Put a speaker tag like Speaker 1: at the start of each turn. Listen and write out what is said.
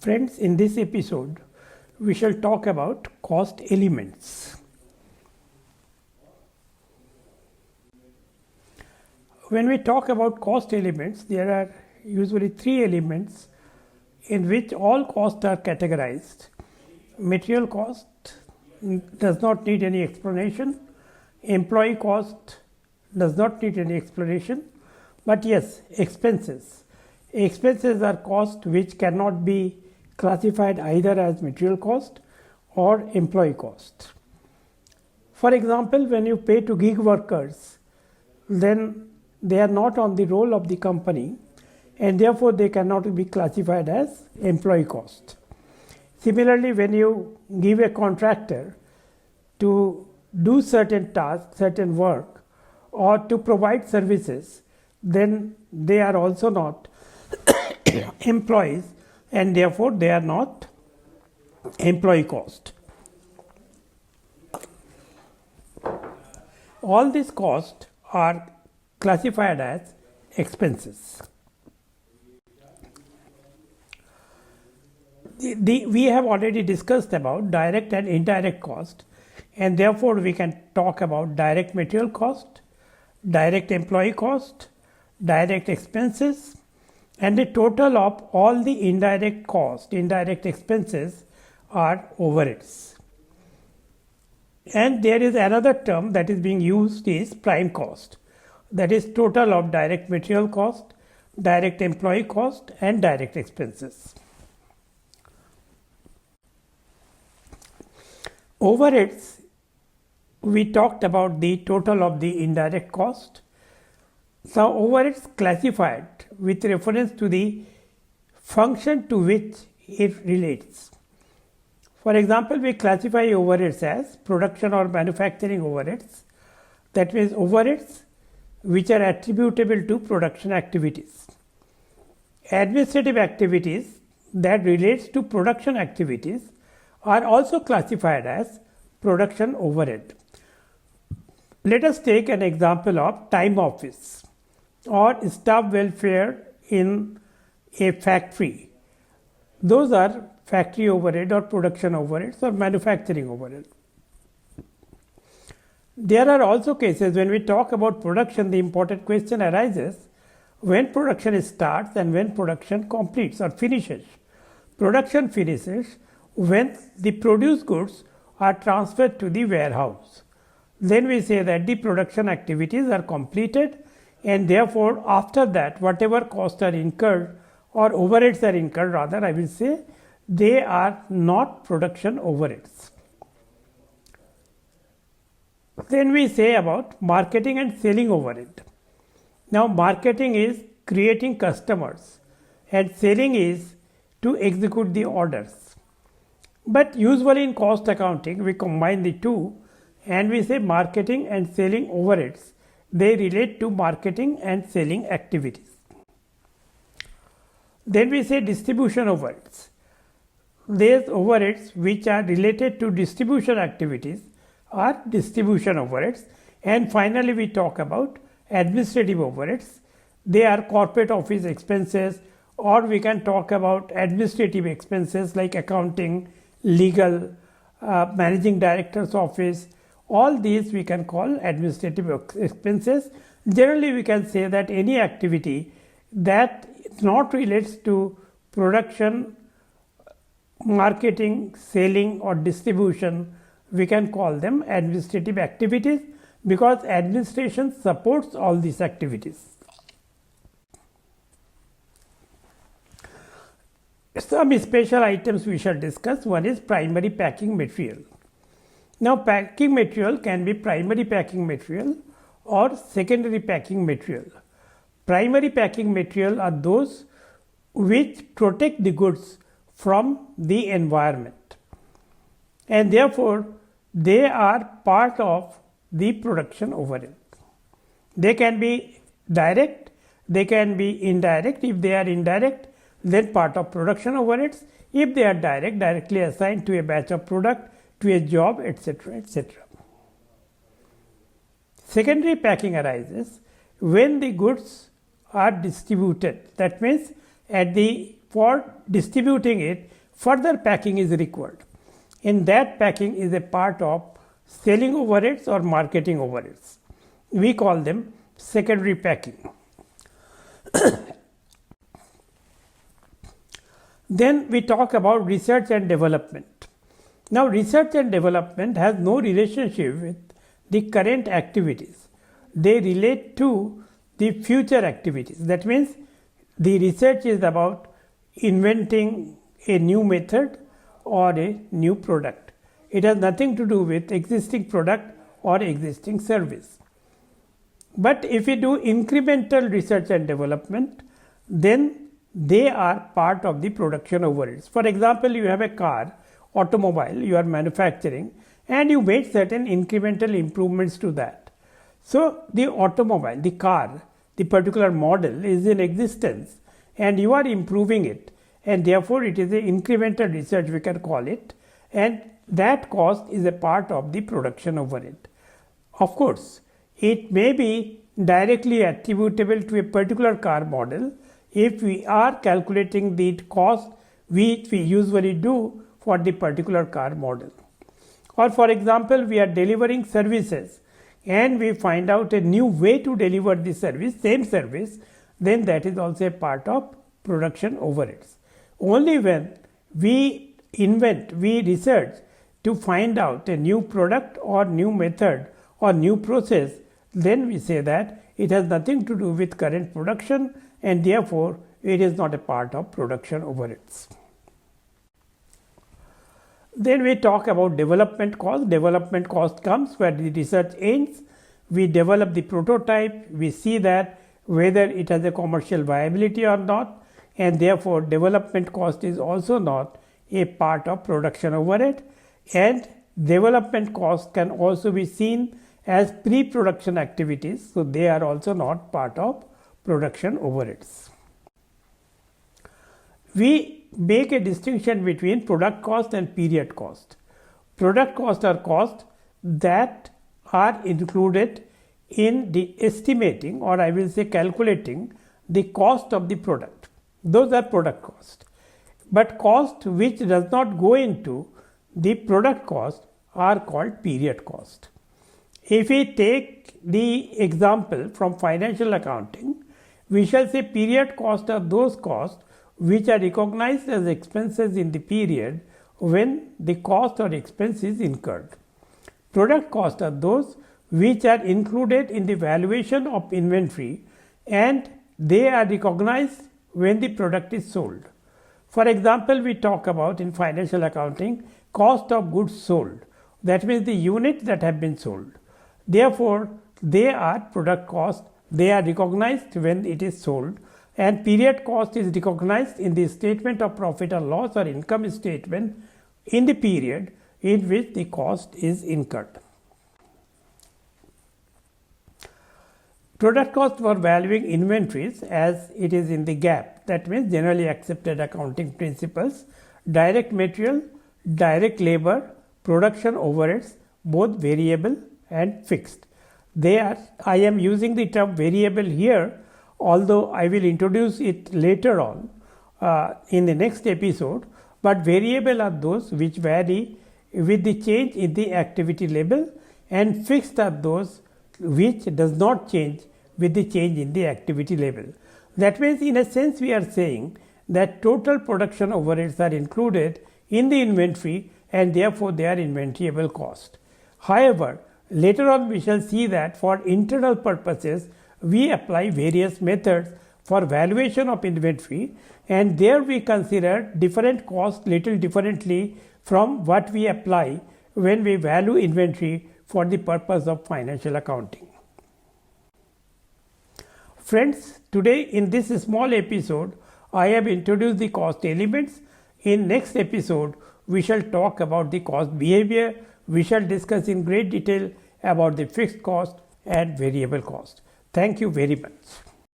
Speaker 1: Friends, in this episode, we shall talk about cost elements. When we talk about cost elements, there are usually three elements in which all costs are categorized. Material cost does not need any explanation. Employee cost does not need any explanation. But yes, expenses. Expenses are costs which cannot be classified either as material cost or employee cost. For example, when you pay to gig workers, then they are not on the roll of the company and therefore they cannot be classified as employee cost. Similarly, when you give a contractor to do certain tasks, certain work, or to provide services, then they are also not employees and therefore they are not employee cost. All these costs are classified as expenses. We have already discussed about direct and indirect cost, and therefore we can talk about direct material cost, direct employee cost, direct expenses, and the total of all the indirect cost, indirect expenses are overheads. And there is another term that is being used is prime cost, that is total of direct material cost, direct employee cost and direct expenses. Overheads, we talked about the total of the indirect cost. So overheads classified with reference to the function to which it relates. For example, we classify overheads as production or manufacturing overheads. That means overheads which are attributable to production activities. Administrative activities that relates to production activities are also classified as production overhead. Let us take an example of time office or staff welfare in a factory. Those are factory overhead or production overheads or manufacturing overhead. There are also cases when we talk about production, the important question arises when production starts and when production completes or finishes. Production finishes when the produced goods are transferred to the warehouse. Then we say that the production activities are completed, and therefore after that whatever costs are incurred or overheads are incurred, rather I will say, they are not production overheads. Then we say about marketing and selling overhead. Now marketing is creating customers and selling is to execute the orders. But usually in cost accounting we combine the two and we say marketing and selling overheads. They relate to marketing and selling activities. Then we say distribution overheads. These overheads which are related to distribution activities are distribution overheads. And finally we talk about administrative overheads. They are corporate office expenses, or we can talk about administrative expenses like accounting, legal, managing director's office. All these we can call administrative expenses. Generally we can say that any activity that not relates to production, marketing, selling or distribution, we can call them administrative activities because administration supports all these activities. Some special items we shall discuss. One is primary packing material. Now packing material can be primary packing material or secondary packing material. Primary packing material are those which protect the goods from the environment, and therefore they are part of the production overhead. They can be direct, they can be indirect. If they are indirect, then part of production overheads. If they are direct, directly assigned to a batch of product, to a job, etc., etc. Secondary packing arises when the goods are distributed. That means at the for distributing it, further packing is required. In that packing is a part of selling overheads or marketing overheads. We call them secondary packing. Then we talk about research and development. Now, research and development has no relationship with the current activities. They relate to the future activities. That means the research is about inventing a new method or a new product. It has nothing to do with existing product or existing service. But if we do incremental research and development, then they are part of the production overheads. For example, you have a car, automobile, you are manufacturing, and you made certain incremental improvements to that. So the automobile, the car, the particular model is in existence and you are improving it, and therefore it is an incremental research, we can call it, and that cost is a part of the production overhead. Of course, it may be directly attributable to a particular car model if we are calculating the cost which we usually do for the particular car model. Or for example, we are delivering services and we find out a new way to deliver the service, same service, then that is also a part of production overheads. Only when we invent, we research to find out a new product or new method or new process, then we say that it has nothing to do with current production and therefore it is not a part of production overheads. Then we talk about development cost. Development cost comes where the research ends. We develop the prototype, we see that whether it has a commercial viability or not, and therefore development cost is also not a part of production overhead, and development cost can also be seen as pre-production activities, so they are also not part of production overheads. We make a distinction between product cost and period cost. Product cost are costs that are included in the estimating, or I will say calculating, the cost of the product. Those are product cost. But cost which does not go into the product cost are called period cost. If we take the example from financial accounting, we shall say period cost are those costs which are recognized as expenses in the period when the cost or expense is incurred. Product costs are those which are included in the valuation of inventory and they are recognized when the product is sold. For example, we talk about in financial accounting cost of goods sold. That means the units that have been sold. Therefore, they are product cost. They are recognized when it is sold, and period cost is recognized in the statement of profit or loss or income statement in the period in which the cost is incurred. Product cost for valuing inventories as it is in the GAAP, that means generally accepted accounting principles, direct material, direct labor, production overheads, both variable and fixed. I am using the term variable here, although I will introduce it later on in the next episode, but variable are those which vary with the change in the activity level, and fixed are those which does not change with the change in the activity level. That means in a sense we are saying that total production overheads are included in the inventory and therefore they are inventoriable cost. However, later on we shall see that for internal purposes we apply various methods for valuation of inventory, and there we consider different costs little differently from what we apply when we value inventory for the purpose of financial accounting. Friends, today in this small episode I have introduced the cost elements. In next episode we shall talk about the cost behavior. We shall discuss in great detail about the fixed cost and variable cost. Thank you very much.